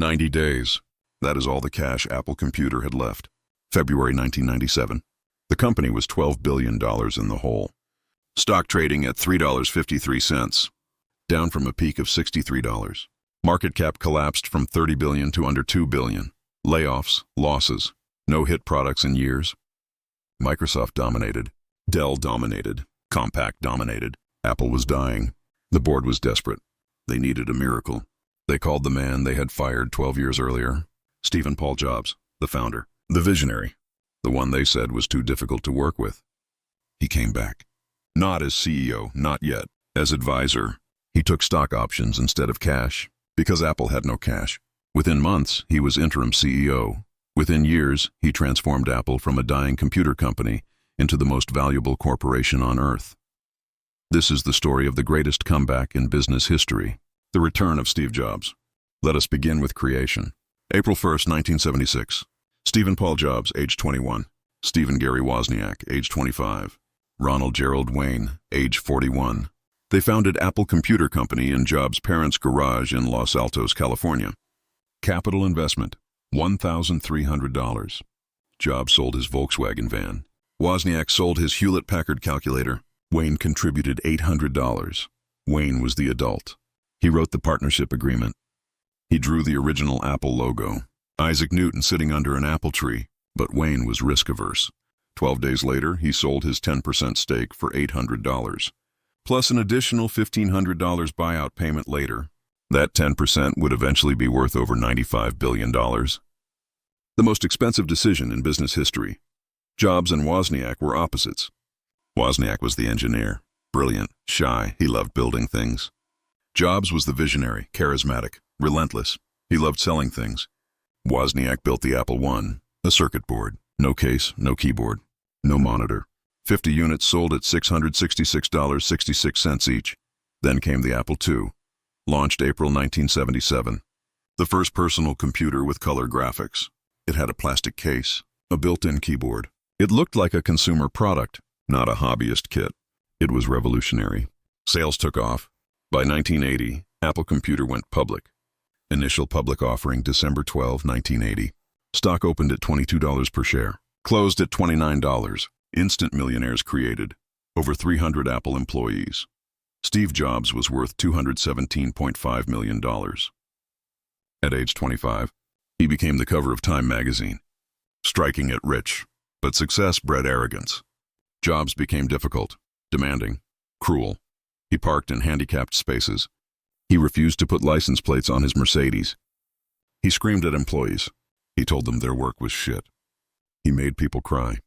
90 days. That is all the cash Apple Computer had left. February 1997. The company was $12 billion in the hole. Stock trading at $3.53, down from a peak of $63. Market cap collapsed from $30 billion to under $2 billion. Layoffs, losses, no hit products in years. Microsoft dominated. Dell dominated. Compaq dominated. Apple was dying. The board was desperate. They needed a miracle. They called the man they had fired 12 years earlier, Stephen Paul Jobs, the founder, the visionary, the one they said was too difficult to work with. He came back. Not as CEO, not yet. As advisor, he took stock options instead of cash, because Apple had no cash. Within months, he was interim CEO. Within years, he transformed Apple from a dying computer company into the most valuable corporation on earth. This is the story of the greatest comeback in business history, the return of Steve Jobs. Let us begin with creation. April 1st, 1976. Stephen Paul Jobs, age 21. Stephen Gary Wozniak, age 25. Ronald Gerald Wayne, age 41. They founded Apple Computer Company in Jobs' parents' garage in Los Altos, California. Capital investment, $1,300. Jobs sold his Volkswagen van. Wozniak sold his Hewlett-Packard calculator. Wayne contributed $800. Wayne was the adult. He wrote the partnership agreement. He drew the original Apple logo, Isaac Newton sitting under an apple tree, but Wayne was risk-averse. 12 days later, he sold his 10% stake for $800, plus an additional $1,500 buyout payment later. That 10% would eventually be worth over $95 billion. The most expensive decision in business history. Jobs and Wozniak were opposites. Wozniak was the engineer, brilliant, shy, he loved building things. Jobs was the visionary, charismatic, relentless. He loved selling things. Wozniak built the Apple I, a circuit board, no case, no keyboard, no monitor. 50 units sold at $666.66 each. Then came the Apple II, launched April 1977. The first personal computer with color graphics. It had a plastic case, a built-in keyboard. It looked like a consumer product, not a hobbyist kit. It was revolutionary. Sales took off. By 1980, Apple Computer went public. Initial public offering December 12, 1980. Stock opened at $22 per share. Closed at $29. Instant millionaires created. Over 300 Apple employees. Steve Jobs was worth $217.5 million. At age 25, he became the cover of Time magazine. Striking it rich, but success bred arrogance. Jobs became difficult, demanding, cruel. He parked in handicapped spaces. He refused to put license plates on his Mercedes. He screamed at employees. He told them their work was shit. He made people cry.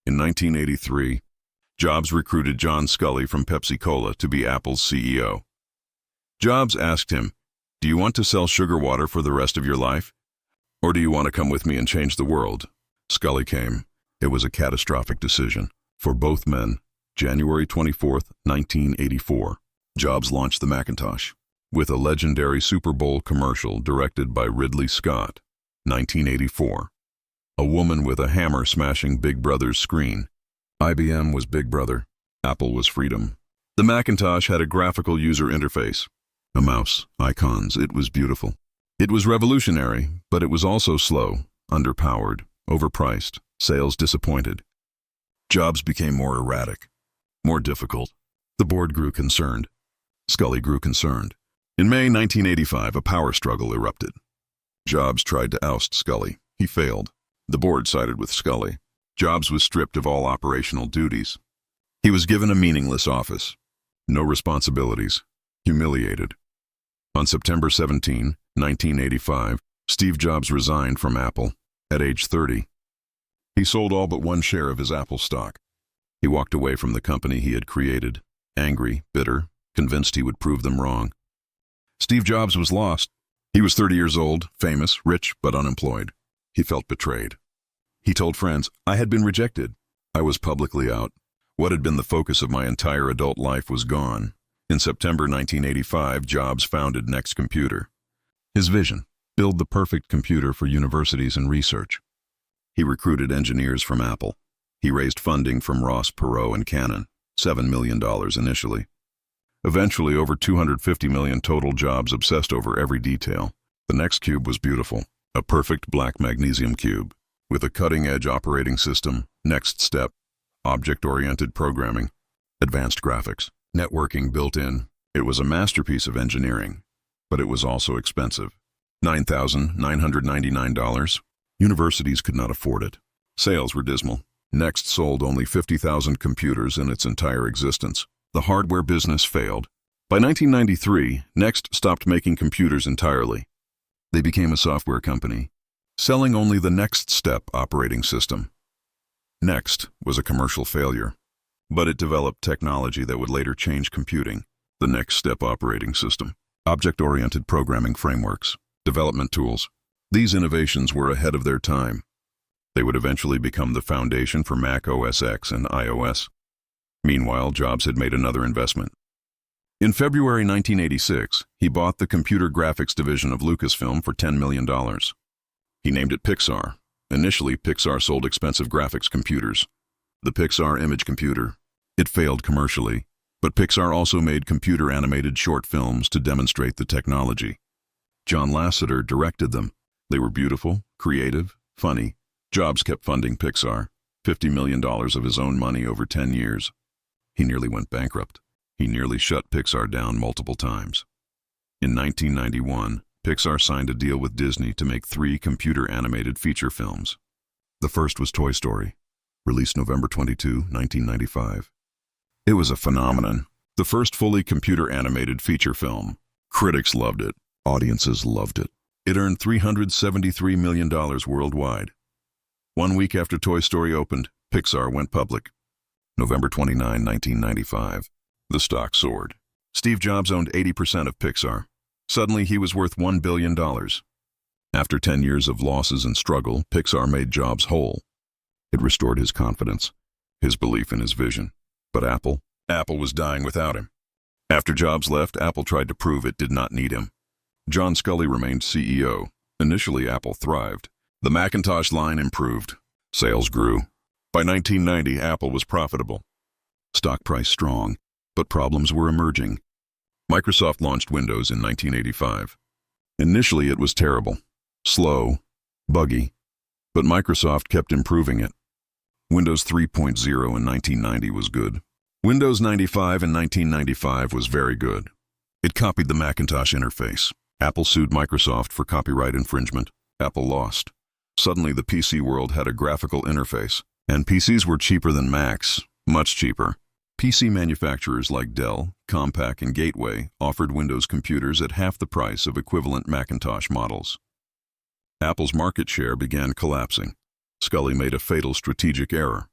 In 1983, Jobs recruited John Sculley from Pepsi-Cola to be Apple's CEO. Jobs asked him, "Do you want to sell sugar water for the rest of your life? Or do you want to come with me and change the world?" Sculley came. It was a catastrophic decision. For both men, January 24, 1984, Jobs launched the Macintosh with a legendary Super Bowl commercial directed by Ridley Scott. 1984. A woman with a hammer smashing Big Brother's screen. IBM was Big Brother. Apple was freedom. The Macintosh had a graphical user interface. A mouse, icons, it was beautiful. It was revolutionary, but it was also slow, underpowered, overpriced, sales disappointed. Jobs became more erratic, more difficult. The board grew concerned. Sculley grew concerned. In May 1985, a power struggle erupted. Jobs tried to oust Sculley. He failed. The board sided with Sculley. Jobs was stripped of all operational duties. He was given a meaningless office. No responsibilities. Humiliated. On September 17, 1985, Steve Jobs resigned from Apple at age 30. He sold all but one share of his Apple stock. He walked away from the company he had created, angry, bitter, convinced he would prove them wrong. Steve Jobs was lost. He was 30 years old, famous, rich, but unemployed. He felt betrayed. He told friends, "I had been rejected. I was publicly out. What had been the focus of my entire adult life was gone." In September 1985, Jobs founded Next Computer. His vision: build the perfect computer for universities and research. He recruited engineers from Apple. He raised funding from Ross Perot and Canon, $7 million initially. Eventually, over $250 million total. Jobs obsessed over every detail. The next cube was beautiful, a perfect black magnesium cube, with a cutting-edge operating system, next step, object-oriented programming, advanced graphics, networking built in. It was a masterpiece of engineering, but it was also expensive. $9,999. Universities could not afford it. Sales were dismal. Next sold only 50,000 computers in its entire existence. The hardware business failed. By 1993, Next stopped making computers entirely. They became a software company, selling only the Next Step operating system. Next was a commercial failure, but it developed technology that would later change computing. The Next Step operating system, object-oriented programming frameworks, development tools. These innovations were ahead of their time. They would eventually become the foundation for Mac OS X and iOS. Meanwhile, Jobs had made another investment. In February 1986, he bought the computer graphics division of Lucasfilm for $10 million. He named it Pixar. Initially, Pixar sold expensive graphics computers. The Pixar image computer. It failed commercially, but Pixar also made computer-animated short films to demonstrate the technology. John Lasseter directed them. They were beautiful, creative, funny. Jobs kept funding Pixar, $50 million of his own money over 10 years. He nearly went bankrupt. He nearly shut Pixar down multiple times. In 1991, Pixar signed a deal with Disney to make 3 computer-animated feature films. The first was Toy Story, released November 22, 1995. It was a phenomenon. The first fully computer-animated feature film. Critics loved it. Audiences loved it. It earned $373 million worldwide. 1 week after Toy Story opened, Pixar went public. November 29, 1995. The stock soared. Steve Jobs owned 80% of Pixar. Suddenly, he was worth $1 billion. After 10 years of losses and struggle, Pixar made Jobs whole. It restored his confidence, his belief in his vision. But Apple was dying without him. After Jobs left, Apple tried to prove it did not need him. John Sculley remained CEO. Initially, Apple thrived. The Macintosh line improved. Sales grew. By 1990, Apple was profitable. Stock price strong, but problems were emerging. Microsoft launched Windows in 1985. Initially, it was terrible, slow, buggy, but Microsoft kept improving it. Windows 3.0 in 1990 was good. Windows 95 in 1995 was very good. It copied the Macintosh interface. Apple sued Microsoft for copyright infringement. Apple lost. Suddenly, the PC world had a graphical interface, and PCs were cheaper than Macs, much cheaper. PC manufacturers like Dell, Compaq, and Gateway offered Windows computers at half the price of equivalent Macintosh models. Apple's market share began collapsing. Sculley made a fatal strategic error.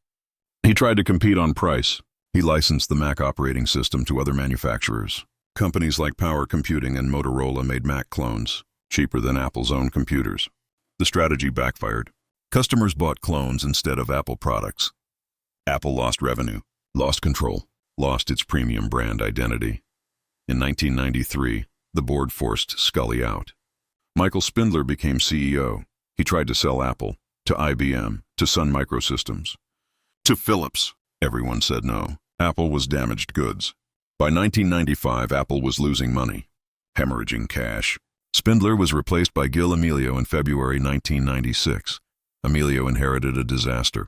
He tried to compete on price. He licensed the Mac operating system to other manufacturers. Companies like Power Computing and Motorola made Mac clones, cheaper than Apple's own computers. The strategy backfired. Customers bought clones instead of Apple products. Apple lost revenue, lost control, lost its premium brand identity. In 1993, the board forced Sculley out. Michael Spindler became CEO. He tried to sell Apple, to IBM, to Sun Microsystems, to Philips. Everyone said no. Apple was damaged goods. By 1995, Apple was losing money, hemorrhaging cash. Spindler was replaced by Gil Amelio in February 1996. Amelio inherited a disaster.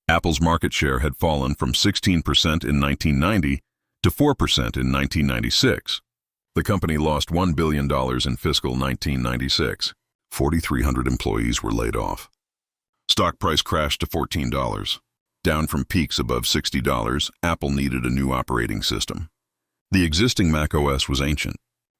Apple's market share had fallen from 16% in 1990 to 4% in 1996. The company lost $1 billion in fiscal 1996. 4,300 employees were laid off. Stock price crashed to $14. Down from peaks above $60, Apple needed a new operating system. The existing Mac OS was ancient,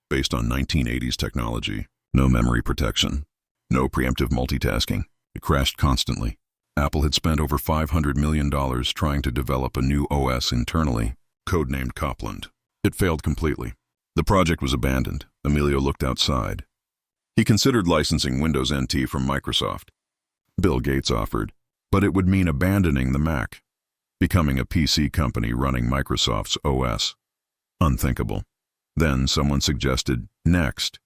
based on 1980s technology. No memory protection, no preemptive multitasking. It crashed constantly. Apple had spent over $500 million trying to develop a new OS internally, codenamed Copland. It failed completely. The project was abandoned. Amelio looked outside. He considered licensing Windows NT from Microsoft. Bill Gates offered, but it would mean abandoning the Mac, becoming a PC company running Microsoft's OS. Unthinkable. Then someone suggested Next,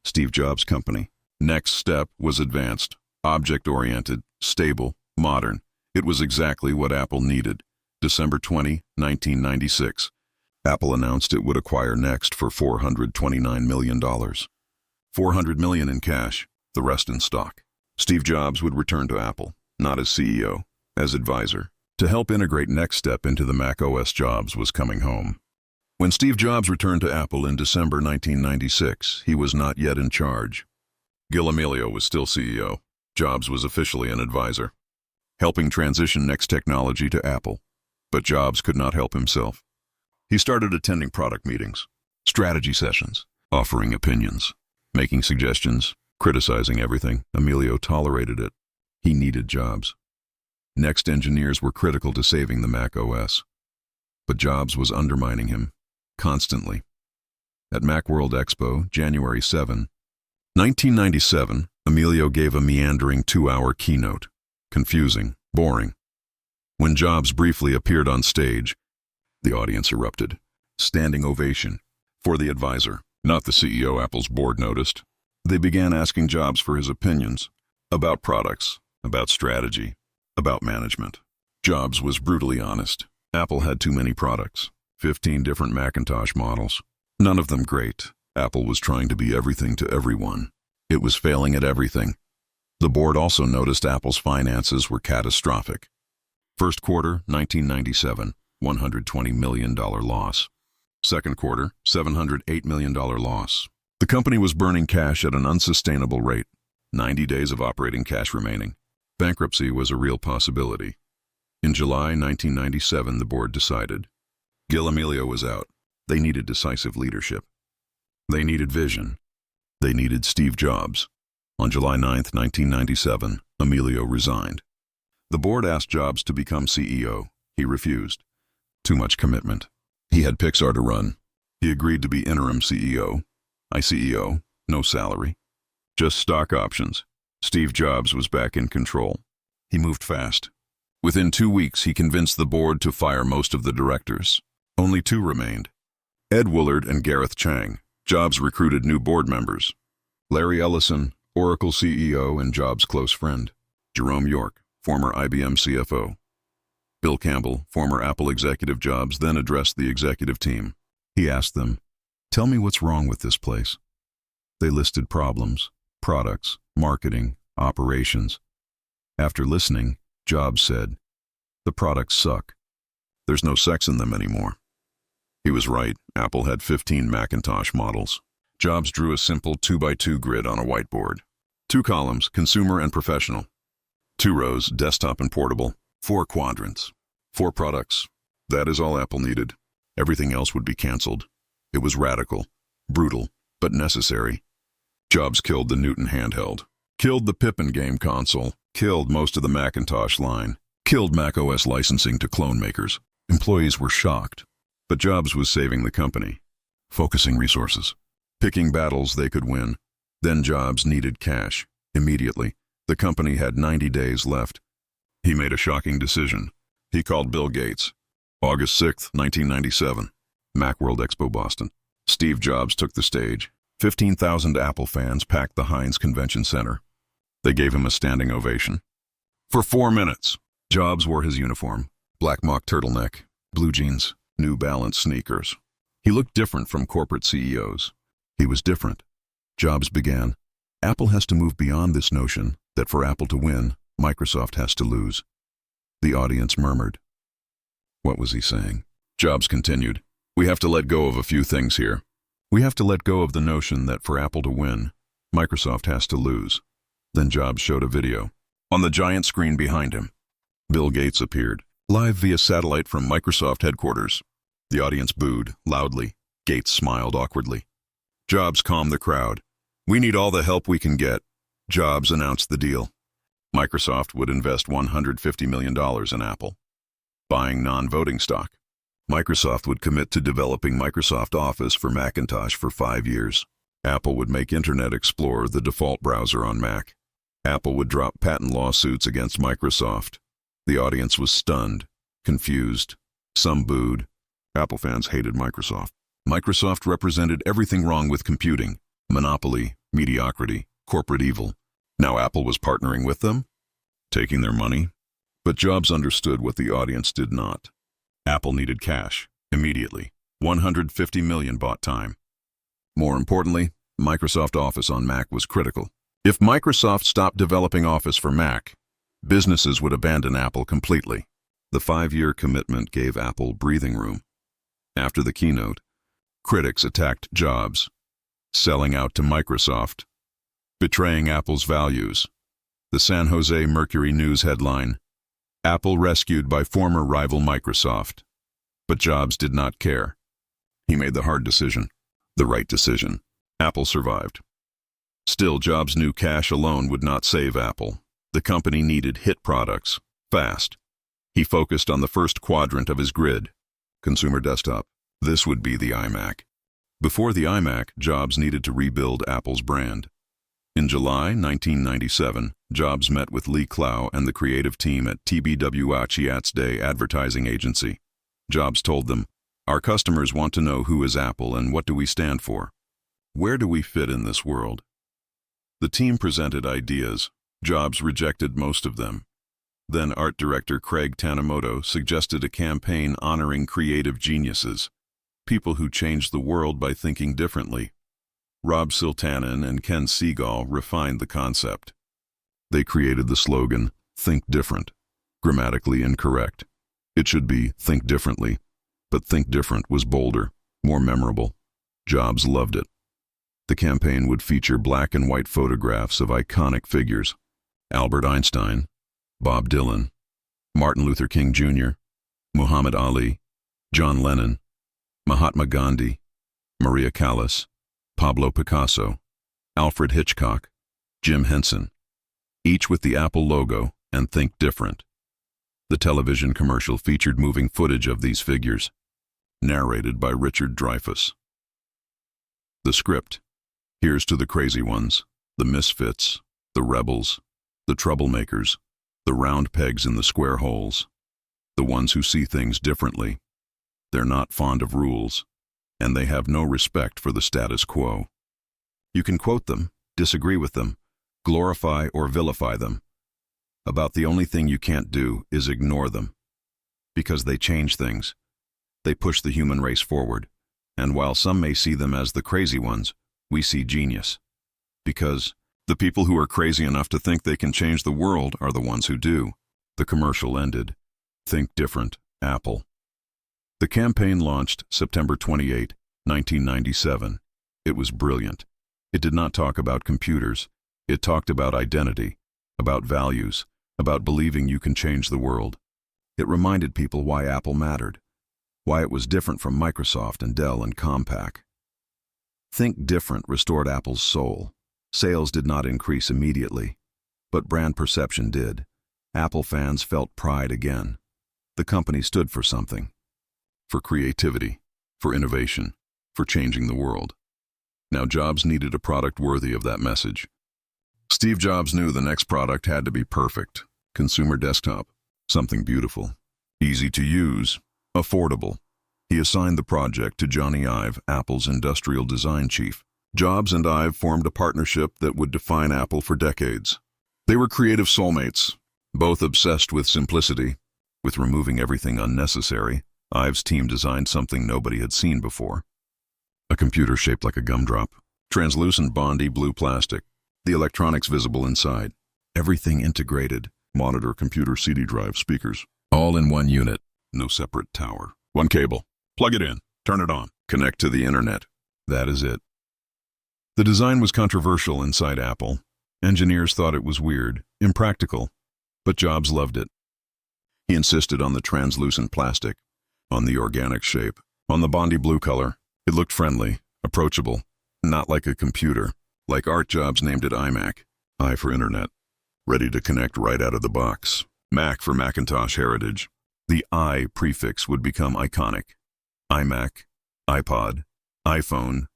Steve Jobs' company. Next Step was advanced, object-oriented, stable, modern. It was exactly what Apple needed. December 20, 1996. Apple announced it would acquire Next for $429 million. $400 million in cash, the rest in stock. Steve Jobs would return to Apple, not as CEO, as advisor, to help integrate next step into the Mac OS. Jobs was coming home. When Steve Jobs returned to Apple in December 1996, he was not yet in charge. Gil Amelio was still CEO. Jobs was officially an advisor, helping transition next technology to Apple. But Jobs could not help himself. He started attending product meetings, strategy sessions, offering opinions, making suggestions, criticizing everything. Amelio tolerated it. He needed Jobs. Next engineers were critical to saving the Mac OS. But Jobs was undermining him, constantly. At Macworld Expo, January 7, 1997, Amelio gave a meandering 2-hour keynote. Confusing, boring. When Jobs briefly appeared on stage, the audience erupted. Standing ovation. For the advisor, not the CEO, Apple's board noticed. They began asking Jobs for his opinions about products, about strategy, about management. Jobs was brutally honest. Apple had too many products, 15 different Macintosh models. None of them great. Apple was trying to be everything to everyone. It was failing at everything. The board also noticed Apple's finances were catastrophic. First quarter, 1997, $120 million loss. Second quarter, $708 million loss. The company was burning cash at an unsustainable rate. 90 days of operating cash remaining. Bankruptcy was a real possibility. In July 1997, the board decided. Gil Amelio was out. They needed decisive leadership. They needed vision. They needed Steve Jobs. On July 9, 1997, Amelio resigned. The board asked Jobs to become CEO. He refused. Too much commitment. He had Pixar to run. He agreed to be interim CEO. CEO, no salary. Just stock options. Steve Jobs was back in control. He moved fast. Within 2 weeks, he convinced the board to fire most of the directors. Only 2 remained. Ed Woolard and Gareth Chang. Jobs recruited new board members. Larry Ellison, Oracle CEO and Jobs' close friend. Jerome York, former IBM CFO. Bill Campbell, former Apple executive. Jobs then addressed the executive team. He asked them, "Tell me what's wrong with this place." They listed problems, products, marketing, operations. After listening, Jobs said, "The products suck. There's no sex in them anymore." He was right. Apple had 15 Macintosh models. Jobs drew a simple 2x2 grid on a whiteboard. 2 columns, consumer and professional. 2 rows, desktop and portable. 4 quadrants. 4 products. That is all Apple needed. Everything else would be canceled. It was radical, brutal, but necessary. Jobs killed the Newton handheld, killed the Pippin game console, killed most of the Macintosh line, killed macOS licensing to clone makers. Employees were shocked. But Jobs was saving the company, focusing resources, picking battles they could win. Then Jobs needed cash, immediately. The company had 90 days left. He made a shocking decision. He called Bill Gates. August 6, 1997, Macworld Expo, Boston. Steve Jobs took the stage. 15,000 Apple fans packed the Heinz Convention Center. They gave him a standing ovation. For 4 minutes, Jobs wore his uniform, black mock turtleneck, blue jeans, New Balance sneakers. He looked different from corporate CEOs. He was different. Jobs began, "Apple has to move beyond this notion that for Apple to win, Microsoft has to lose." The audience murmured. What was he saying? Jobs continued, "We have to let go of a few things here. We have to let go of the notion that for Apple to win, Microsoft has to lose." Then Jobs showed a video. On the giant screen behind him, Bill Gates appeared, live via satellite from Microsoft headquarters. The audience booed, loudly. Gates smiled awkwardly. Jobs calmed the crowd. "We need all the help we can get." Jobs announced the deal. Microsoft would invest $150 million in Apple, buying non-voting stock. Microsoft would commit to developing Microsoft Office for Macintosh for 5 years. Apple would make Internet Explorer the default browser on Mac. Apple would drop patent lawsuits against Microsoft. The audience was stunned, confused. Some booed. Apple fans hated Microsoft. Microsoft represented everything wrong with computing: monopoly, mediocrity, corporate evil. Now Apple was partnering with them, taking their money. But Jobs understood what the audience did not. Apple needed cash, immediately. $150 million bought time. More importantly, Microsoft Office on Mac was critical. If Microsoft stopped developing Office for Mac, businesses would abandon Apple completely. The 5-year commitment gave Apple breathing room. After the keynote, critics attacked Jobs, selling out to Microsoft, betraying Apple's values. The San Jose Mercury News headline, "Apple rescued by former rival Microsoft." But Jobs did not care. He made the hard decision, the right decision. Apple survived. Still, Jobs knew cash alone would not save Apple. The company needed hit products, fast. He focused on the first quadrant of his grid, consumer desktop. This would be the iMac. Before the iMac, Jobs needed to rebuild Apple's brand. In July 1997, Jobs met with Lee Clow and the creative team at TBWACHIATS Day advertising agency. Jobs told them, "Our customers want to know who is Apple and what do we stand for? Where do we fit in this world?" The team presented ideas. Jobs rejected most of them. Then art director Craig Tanimoto suggested a campaign honoring creative geniuses, people who changed the world by thinking differently. Rob Siltanen and Ken Seagal refined the concept. They created the slogan, "Think Different," grammatically incorrect. It should be "Think Differently," but "Think Different" was bolder, more memorable. Jobs loved it. The campaign would feature black and white photographs of iconic figures: Albert Einstein, Bob Dylan, Martin Luther King Jr., Muhammad Ali, John Lennon, Mahatma Gandhi, Maria Callas, Pablo Picasso, Alfred Hitchcock, Jim Henson, each with the Apple logo and "Think Different." The television commercial featured moving footage of these figures, narrated by Richard Dreyfuss. The script: here's to the crazy ones, the misfits, the rebels, the troublemakers, the round pegs in the square holes, the ones who see things differently. They're not fond of rules, and they have no respect for the status quo. You can quote them, disagree with them, glorify or vilify them. About the only thing you can't do is ignore them. Because they change things. They push the human race forward. And while some may see them as the crazy ones, we see genius. Because the people who are crazy enough to think they can change the world are the ones who do. The commercial ended. Think Different, Apple. The campaign launched September 28, 1997. It was brilliant. It did not talk about computers. It talked about identity, about values, about believing you can change the world. It reminded people why Apple mattered, why it was different from Microsoft and Dell and Compaq. Think Different restored Apple's soul. Sales did not increase immediately, but brand perception did. Apple fans felt pride again. The company stood for something. For creativity, for innovation, for changing the world. Now Jobs needed a product worthy of that message. Steve Jobs knew the next product had to be perfect. Consumer desktop, something beautiful, easy to use, affordable. He assigned the project to Johnny Ive, Apple's industrial design chief. Jobs and Ive formed a partnership that would define Apple for decades. They were creative soulmates, both obsessed with simplicity, with removing everything unnecessary. Ive's team designed something nobody had seen before. A computer shaped like a gumdrop, translucent Bondi blue plastic, the electronics visible inside. Everything integrated, monitor, computer, CD drive, speakers, all in one unit, no separate tower. One cable, plug it in, turn it on, connect to the internet. That is it. The design was controversial inside Apple. Engineers thought it was weird, impractical, but Jobs loved it. He insisted on the translucent plastic, on the organic shape, on the Bondi blue color. It looked friendly, approachable, not like a computer. Like art, Jobs named it iMac, I for Internet, ready to connect right out of the box. Mac for Macintosh heritage. The I prefix would become iconic. iMac, iPod, iPhone,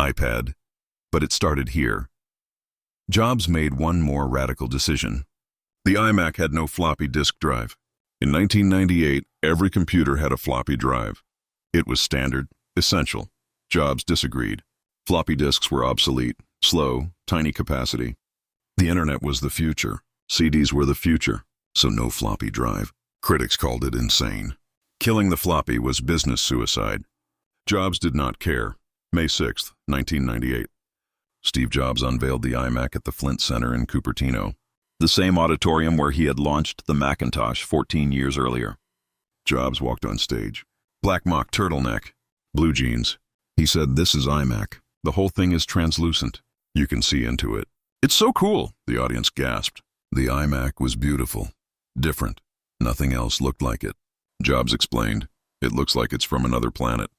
iPad. But it started here. Jobs made one more radical decision. The iMac had no floppy disk drive. In 1998, every computer had a floppy drive. It was standard, essential. Jobs disagreed. Floppy disks were obsolete, slow, tiny capacity. The internet was the future. CDs were the future, so no floppy drive. Critics called it insane. Killing the floppy was business suicide. Jobs did not care. May 6, 1998. Steve Jobs unveiled the iMac at the Flint Center in Cupertino, the same auditorium where he had launched the Macintosh 14 years earlier. Jobs walked on stage. Black mock turtleneck, blue jeans. He said, "This is iMac. The whole thing is translucent. You can see into it." "It's so cool," the audience gasped. The iMac was beautiful, different. Nothing else looked like it. Jobs explained, "It looks like it's from another planet.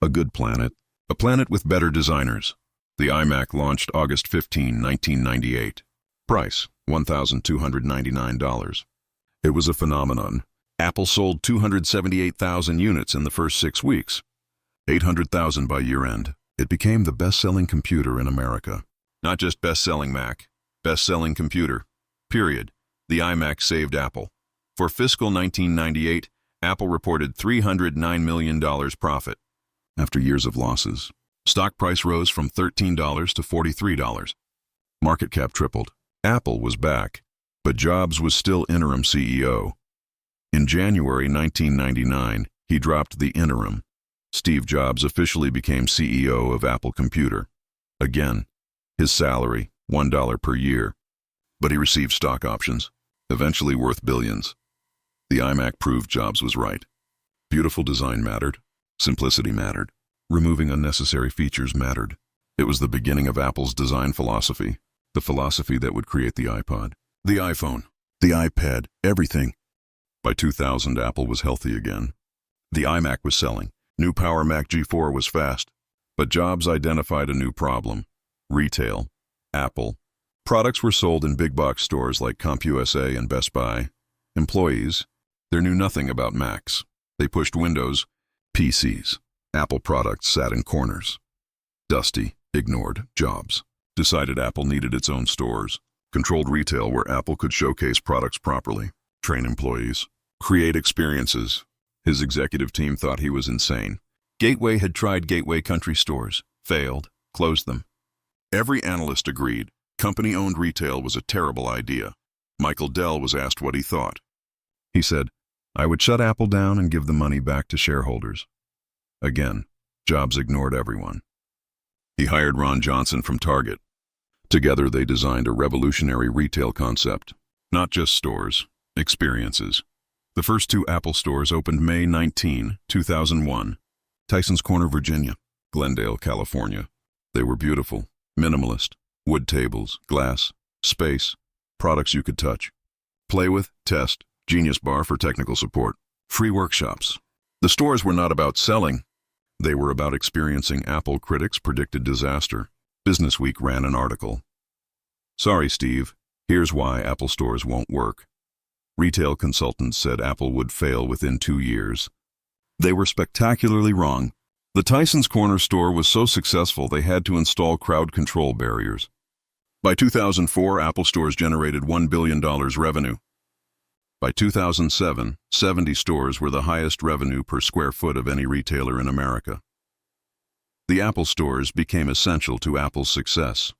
A good planet. A planet with better designers." The iMac launched August 15, 1998. Price, $1,299. It was a phenomenon. Apple sold 278,000 units in the first 6 weeks, 800,000 by year-end. It became the best-selling computer in America. Not just best-selling Mac, best-selling computer. Period. The iMac saved Apple. For fiscal 1998, Apple reported $309 million profit. After years of losses, stock price rose from $13 to $43. Market cap tripled. Apple was back, but Jobs was still interim CEO. In January 1999, he dropped the interim. Steve Jobs officially became CEO of Apple Computer. Again, his salary, $1 per year. But he received stock options, eventually worth billions. The iMac proved Jobs was right. Beautiful design mattered. Simplicity mattered. Removing unnecessary features mattered. It was the beginning of Apple's design philosophy, the philosophy that would create the iPod, the iPhone, the iPad, everything. By 2000, Apple was healthy again. The iMac was selling. New Power Mac G4 was fast. But Jobs identified a new problem. Retail. Apple. Products were sold in big box stores like CompUSA and Best Buy. Employees, they knew nothing about Macs. They pushed Windows, PCs. Apple products sat in corners. Dusty, ignored. Jobs decided Apple needed its own stores. Controlled retail where Apple could showcase products properly, train employees, create experiences. His executive team thought he was insane. Gateway had tried gateway country stores, failed, closed them. Every analyst agreed company-owned retail was a terrible idea. Michael Dell was asked what he thought. He said, "I would shut Apple down and give the money back to shareholders." Again, Jobs ignored everyone. He hired Ron Johnson from Target. Together they designed a revolutionary retail concept. Not just stores, experiences. The first 2 Apple stores opened May 19, 2001. Tysons Corner, Virginia. Glendale, California. They were beautiful, minimalist, wood tables, glass, space, products you could touch, play with, test, Genius Bar for technical support, free workshops. The stores were not about selling. They were about experiencing. Apple critics predicted disaster. Business Week ran an article. "Sorry, Steve. Here's why Apple stores won't work." Retail consultants said Apple would fail within 2 years. They were spectacularly wrong. The Tysons Corner store was so successful they had to install crowd control barriers. By 2004, Apple stores generated $1 billion revenue. By 2007, 70 stores were the highest revenue per square foot of any retailer in America. The Apple stores became essential to Apple's success.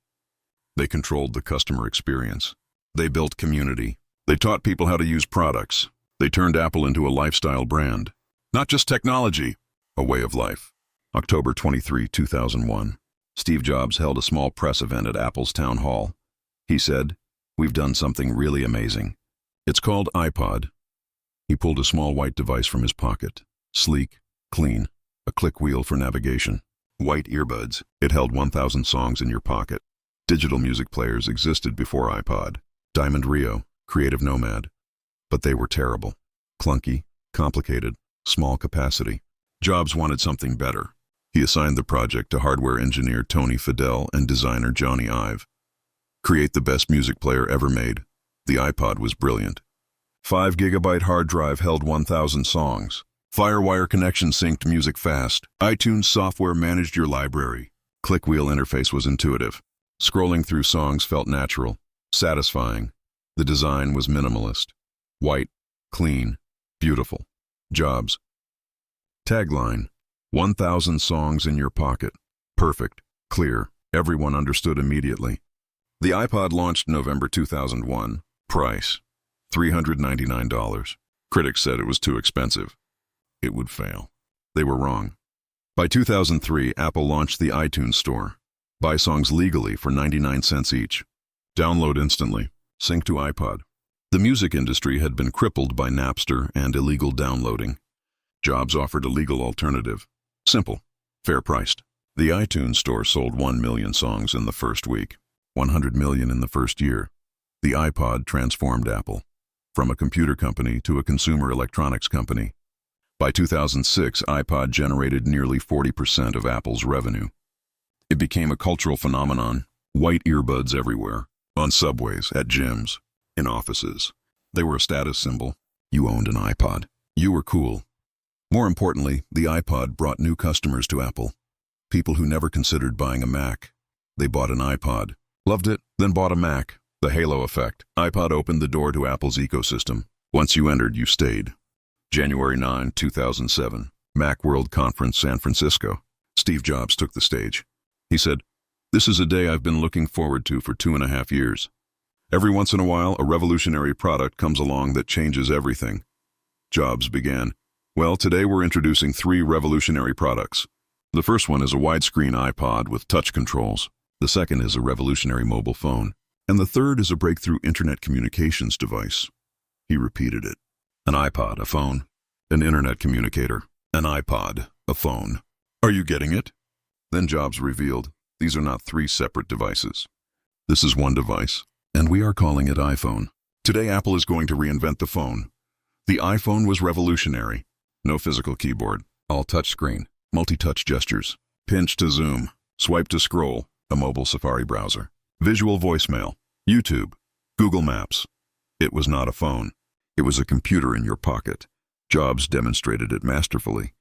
They controlled the customer experience. They built community. They taught people how to use products. They turned Apple into a lifestyle brand. Not just technology, a way of life. October 23, 2001. Steve Jobs held a small press event at Apple's town hall. He said, "We've done something really amazing. It's called iPod." He pulled a small white device from his pocket. Sleek, clean, a click wheel for navigation. White earbuds. It held 1,000 songs in your pocket. Digital music players existed before iPod. Diamond Rio, Creative Nomad. But they were terrible. Clunky, complicated, small capacity. Jobs wanted something better. He assigned the project to hardware engineer Tony Fadell and designer Johnny Ive. Create the best music player ever made. The iPod was brilliant. 5 GB hard drive held 1,000 songs. Firewire connection synced music fast. iTunes software managed your library. Click wheel interface was intuitive. Scrolling through songs felt natural, satisfying. The design was minimalist. White, clean, beautiful. Jobs. Tagline: 1,000 songs in your pocket. Perfect, clear, everyone understood immediately. The iPod launched November 2001. Price: $399. Critics said it was too expensive. It would fail. They were wrong. By 2003, Apple launched the iTunes Store. Buy songs legally for 99 cents each. Download instantly. Sync to iPod. The music industry had been crippled by Napster and illegal downloading. Jobs offered a legal alternative. Simple. Fair-priced. The iTunes Store sold 1 million songs in the first week, 100 million in the first year. The iPod transformed Apple from a computer company to a consumer electronics company. By 2006, iPod generated nearly 40% of Apple's revenue. It became a cultural phenomenon. White earbuds everywhere, on subways, at gyms, in offices. They were a status symbol. You owned an iPod. You were cool. More importantly, the iPod brought new customers to Apple. People who never considered buying a Mac. They bought an iPod, loved it, then bought a Mac. The halo effect. iPod opened the door to Apple's ecosystem. Once you entered, you stayed. January 9, 2007, Macworld Conference, San Francisco. Steve Jobs took the stage. He said, "This is a day I've been looking forward to for 2.5 years. Every once in a while, a revolutionary product comes along that changes everything." Jobs began, "Well, today we're introducing 3 revolutionary products. The first one is a widescreen iPod with touch controls. The second is a revolutionary mobile phone. And the third is a breakthrough internet communications device." He repeated it. An iPod, a phone, an internet communicator, an iPod, a phone. Are you getting it? Then Jobs revealed, these are not 3 separate devices. This is one device, and we are calling it iPhone. Today, Apple is going to reinvent the phone. The iPhone was revolutionary. No physical keyboard, all touchscreen, multi-touch gestures, pinch to zoom, swipe to scroll, a mobile Safari browser, visual voicemail, YouTube, Google Maps. It was not a phone. It was a computer in your pocket. Jobs demonstrated it masterfully.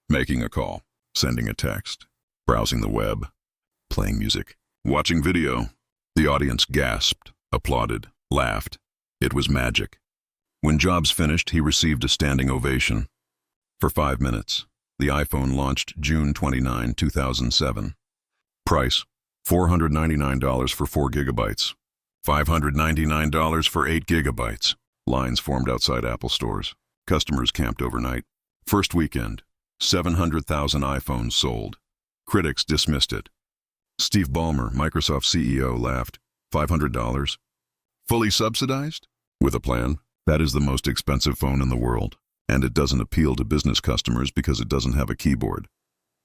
Making a call, sending a text, browsing the web, playing music, watching video. The audience gasped, applauded, laughed. It was magic. When Jobs finished, he received a standing ovation. For 5 minutes, the iPhone launched June 29, 2007. Price, $499 for 4 gigabytes. $599 for 8 gigabytes. Lines formed outside Apple stores. Customers camped overnight. First weekend, 700,000 iPhones sold. Critics dismissed it. Steve Ballmer, Microsoft CEO, laughed. $500? Fully subsidized? With a plan, that is the most expensive phone in the world. And it doesn't appeal to business customers because it doesn't have a keyboard.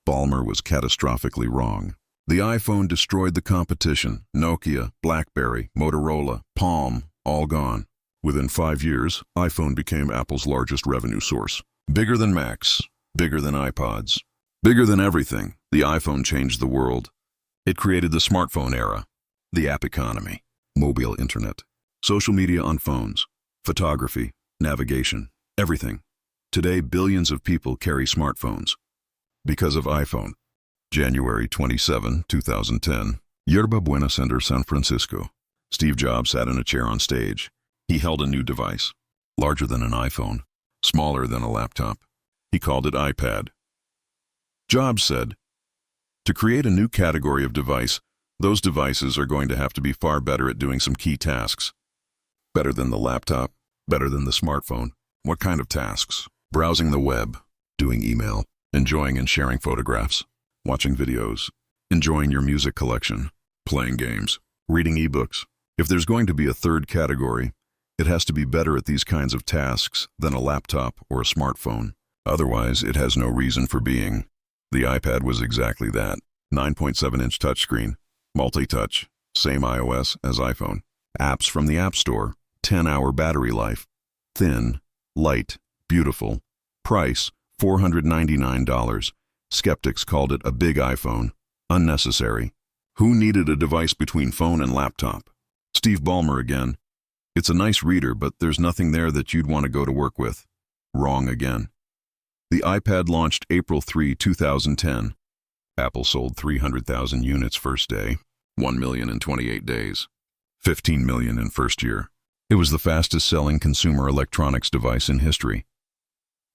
Ballmer was catastrophically wrong. The iPhone destroyed the competition. Nokia, BlackBerry, Motorola, Palm, all gone. Within 5 years, iPhone became Apple's largest revenue source. Bigger than Macs, bigger than iPods, bigger than everything. The iPhone changed the world. It created the smartphone era, the app economy, mobile internet, social media on phones, photography, navigation, everything. Today, billions of people carry smartphones because of iPhone. January 27, 2010, Yerba Buena Center, San Francisco. Steve Jobs sat in a chair on stage. He held a new device, larger than an iPhone, smaller than a laptop. He called it iPad. Jobs said, "To create a new category of device, those devices are going to have to be far better at doing some key tasks. Better than the laptop, better than the smartphone. What kind of tasks? Browsing the web, doing email, enjoying and sharing photographs, watching videos, enjoying your music collection, playing games, reading ebooks. If there's going to be a third category, it has to be better at these kinds of tasks than a laptop or a smartphone. Otherwise, it has no reason for being." The iPad was exactly that. 9.7-inch touchscreen, multi-touch, same iOS as iPhone. Apps from the App Store, 10-hour battery life. Thin, light, beautiful. Price, $499. Skeptics called it a big iPhone. Unnecessary. Who needed a device between phone and laptop? Steve Ballmer again. "It's a nice reader, but there's nothing there that you'd want to go to work with." Wrong again. The iPad launched April 3, 2010. Apple sold 300,000 units first day, 1 million in 28 days, 15 million in first year. It was the fastest-selling consumer electronics device in history.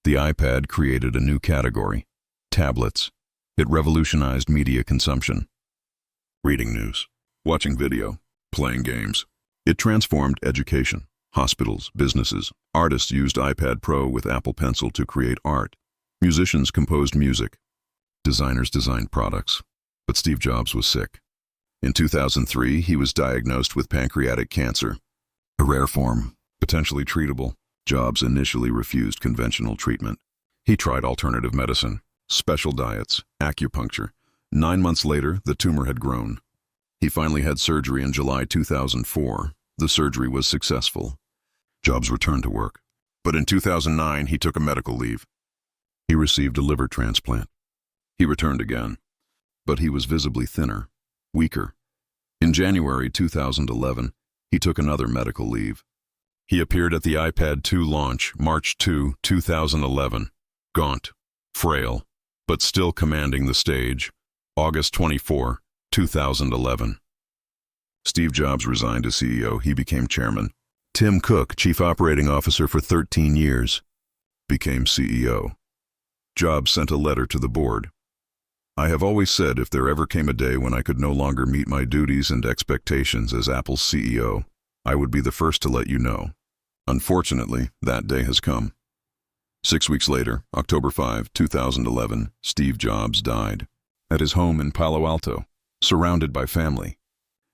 The iPad created a new category, tablets. It revolutionized media consumption. Reading news, watching video, playing games. It transformed education. Hospitals, businesses, artists used iPad Pro with Apple Pencil to create art. Musicians composed music. Designers designed products. But Steve Jobs was sick. In 2003, he was diagnosed with pancreatic cancer, a rare form, potentially treatable. Jobs initially refused conventional treatment. He tried alternative medicine, special diets, acupuncture. 9 months later, the tumor had grown. He finally had surgery in July 2004. The surgery was successful. Jobs returned to work. But in 2009, he took a medical leave. He received a liver transplant. He returned again, but he was visibly thinner, weaker. In January 2011, he took another medical leave. He appeared at the iPad 2 launch, March 2, 2011. Gaunt, frail, but still commanding the stage. August 24, 2011. Steve Jobs resigned as CEO. He became chairman. Tim Cook, chief operating officer for 13 years, became CEO. Jobs sent a letter to the board. I have always said if there ever came a day when I could no longer meet my duties and expectations as Apple's CEO, I would be the first to let you know. Unfortunately, that day has come. 6 weeks later, October 5, 2011, Steve Jobs died at his home in Palo Alto, surrounded by family.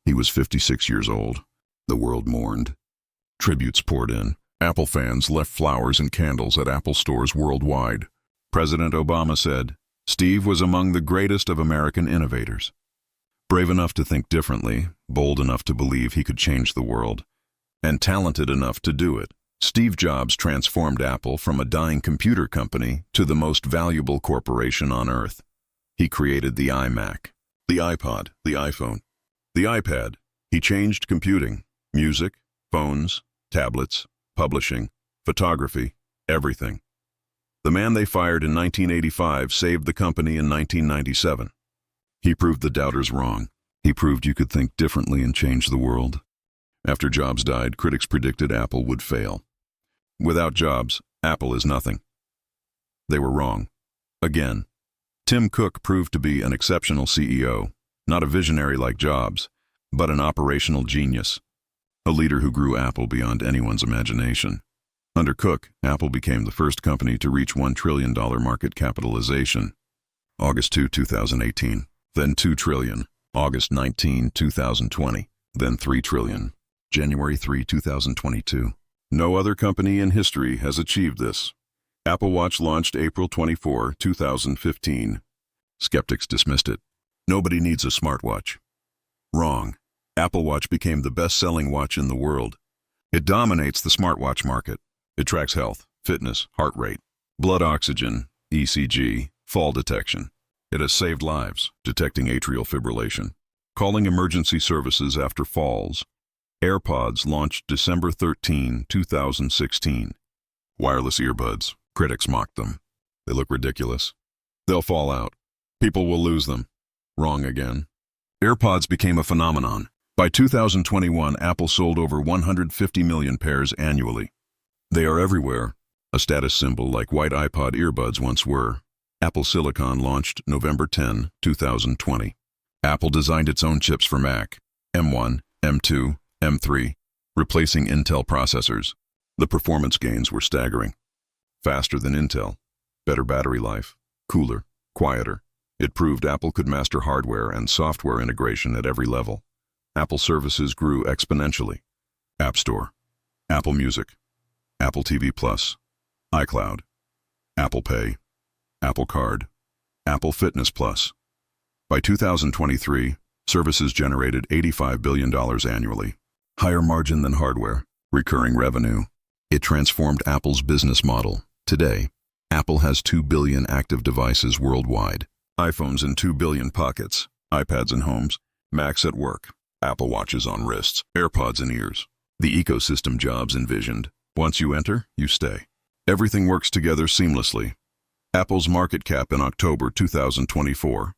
He was 56 years old. The world mourned. Tributes poured in. Apple fans left flowers and candles at Apple stores worldwide. President Obama said, "Steve was among the greatest of American innovators. Brave enough to think differently, bold enough to believe he could change the world, and talented enough to do it." Steve Jobs transformed Apple from a dying computer company to the most valuable corporation on earth. He created the iMac, the iPod, the iPhone, the iPad. He changed computing, music, phones, tablets, publishing, photography, everything. The man they fired in 1985 saved the company in 1997. He proved the doubters wrong. He proved you could think differently and change the world. After Jobs died, critics predicted Apple would fail. Without Jobs, Apple is nothing. They were wrong. Again. Tim Cook proved to be an exceptional CEO, not a visionary like Jobs, but an operational genius, a leader who grew Apple beyond anyone's imagination. Under Cook, Apple became the first company to reach $1 trillion market capitalization. August 2, 2018, then $2 trillion. August 19, 2020, then $3 trillion. January 3, 2022. No other company in history has achieved this. Apple Watch launched April 24, 2015. Skeptics dismissed it. Nobody needs a smartwatch. Wrong. Apple Watch became the best-selling watch in the world. It dominates the smartwatch market. It tracks health, fitness, heart rate, blood oxygen, ECG, fall detection. It has saved lives, detecting atrial fibrillation, calling emergency services after falls. AirPods launched December 13, 2016. Wireless earbuds. Critics mocked them. They look ridiculous. They'll fall out. People will lose them. Wrong again. AirPods became a phenomenon. By 2021, Apple sold over 150 million pairs annually. They are everywhere, a status symbol like white iPod earbuds once were. Apple Silicon launched November 10, 2020. Apple designed its own chips for Mac, M1, M2, M3, replacing Intel processors. The performance gains were staggering. Faster than Intel, better battery life, cooler, quieter. It proved Apple could master hardware and software integration at every level. Apple services grew exponentially. App Store, Apple Music, Apple TV+, iCloud, Apple Pay, Apple Card, Apple Fitness+. By 2023, services generated $85 billion annually. Higher margin than hardware, recurring revenue. It transformed Apple's business model. Today, Apple has 2 billion active devices worldwide. iPhones in 2 billion pockets, iPads in homes, Macs at work, Apple Watches on wrists, AirPods in ears. The ecosystem Jobs envisioned. Once you enter, you stay. Everything works together seamlessly. Apple's market cap in October 2024,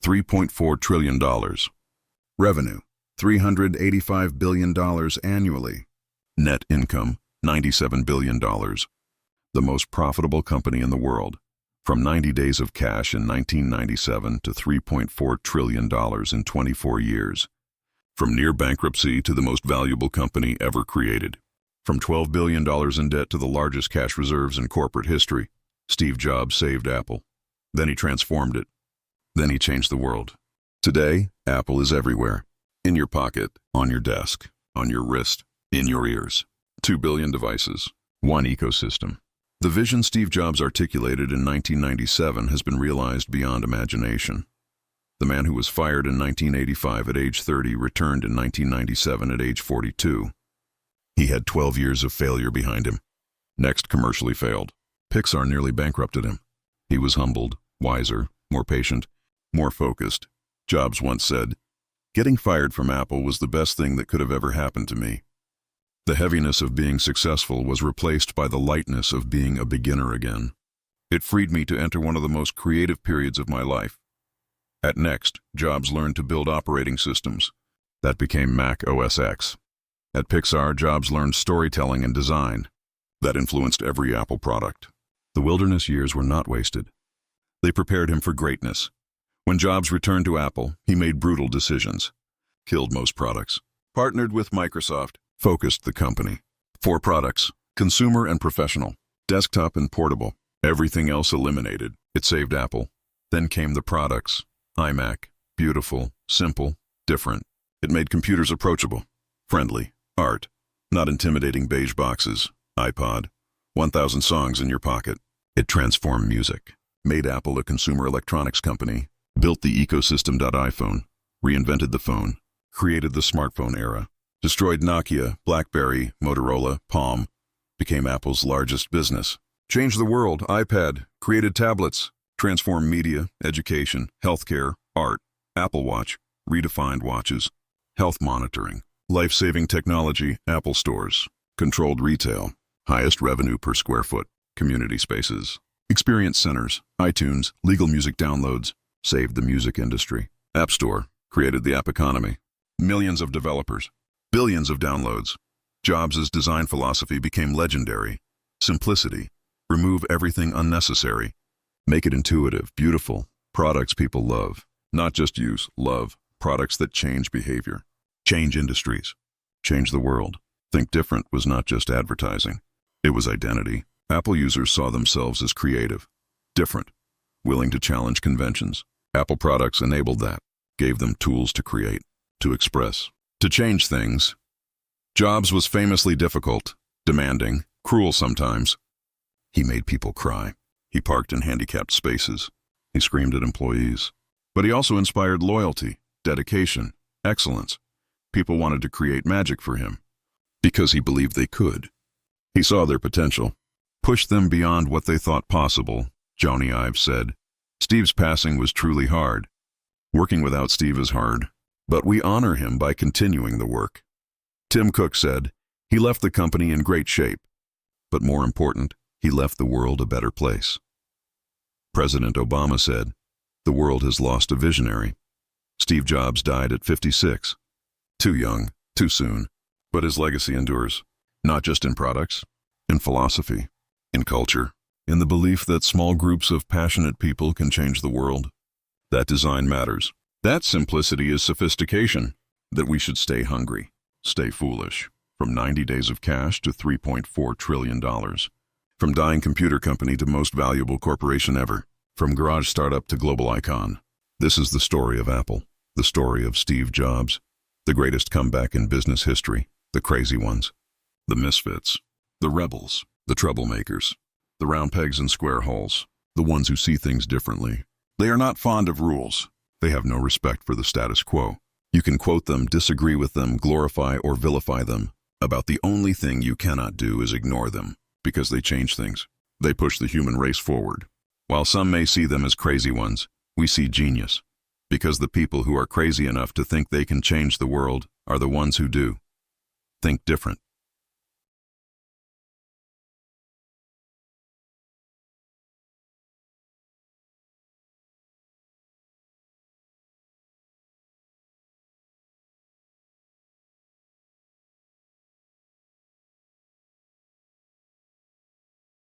$3.4 trillion. Revenue, $385 billion annually. Net income, $97 billion. The most profitable company in the world. From 90 days of cash in 1997 to $3.4 trillion in 24 years. From near bankruptcy to the most valuable company ever created. From $12 billion in debt to the largest cash reserves in corporate history, Steve Jobs saved Apple. Then he transformed it. Then he changed the world. Today, Apple is everywhere. In your pocket, on your desk, on your wrist, in your ears. 2 billion devices, one ecosystem. The vision Steve Jobs articulated in 1997 has been realized beyond imagination. The man who was fired in 1985 at age 30 returned in 1997 at age 42. He had 12 years of failure behind him. Next commercially failed. Pixar nearly bankrupted him. He was humbled, wiser, more patient, more focused. Jobs once said, "Getting fired from Apple was the best thing that could have ever happened to me." The heaviness of being successful was replaced by the lightness of being a beginner again. It freed me to enter one of the most creative periods of my life. At Next, Jobs learned to build operating systems. That became Mac OS X. At Pixar, Jobs learned storytelling and design. That influenced every Apple product. The wilderness years were not wasted. They prepared him for greatness. When Jobs returned to Apple, he made brutal decisions. Killed most products. Partnered with Microsoft. Focused the company. 4 products, consumer and professional, desktop and portable. Everything else eliminated. It saved Apple. Then came the products. iMac, beautiful, simple, different. It made computers approachable, friendly, art, not intimidating beige boxes. iPod, 1,000 songs in your pocket. It transformed music, made Apple a consumer electronics company, built the ecosystem. iPhone, reinvented the phone, created the smartphone era, destroyed Nokia, BlackBerry, Motorola, Palm, became Apple's largest business, changed the world. iPad, created tablets, transformed media, education, healthcare, art, Apple Watch, redefined watches, health monitoring, life-saving technology, Apple stores, controlled retail, highest revenue per square foot, community spaces, experience centers, iTunes, legal music downloads, saved the music industry, App Store, created the app economy, millions of developers, billions of downloads. Jobs' design philosophy became legendary. Simplicity, remove everything unnecessary, make it intuitive, beautiful, products people love, not just use, love, products that change behavior, change industries, change the world. Think different was not just advertising. It was identity. Apple users saw themselves as creative, different, willing to challenge conventions. Apple products enabled that, gave them tools to create, to express, to change things. Jobs was famously difficult, demanding, cruel sometimes. He made people cry. He parked in handicapped spaces. He screamed at employees. But he also inspired loyalty, dedication, excellence. People wanted to create magic for him because he believed they could. He saw their potential, pushed them beyond what they thought possible. Jony Ive said, "Steve's passing was truly hard. Working without Steve is hard, but we honor him by continuing the work." Tim Cook said, "He left the company in great shape, but more important, he left the world a better place." President Obama said, "The world has lost a visionary." Steve Jobs died at 56. Too young, too soon, but his legacy endures, not just in products, in philosophy, in culture, in the belief that small groups of passionate people can change the world. That design matters. That simplicity is sophistication, that we should stay hungry, stay foolish, from 90 days of cash to $3.4 trillion. From dying computer company to most valuable corporation ever. From garage startup to global icon. This is the story of Apple. The story of Steve Jobs. The greatest comeback in business history. The crazy ones. The misfits. The rebels. The troublemakers. The round pegs in square holes. The ones who see things differently. They are not fond of rules. They have no respect for the status quo. You can quote them, disagree with them, glorify or vilify them. About the only thing you cannot do is ignore them. Because they change things. They push the human race forward. While some may see them as crazy ones, we see genius. Because the people who are crazy enough to think they can change the world are the ones who do. Think different.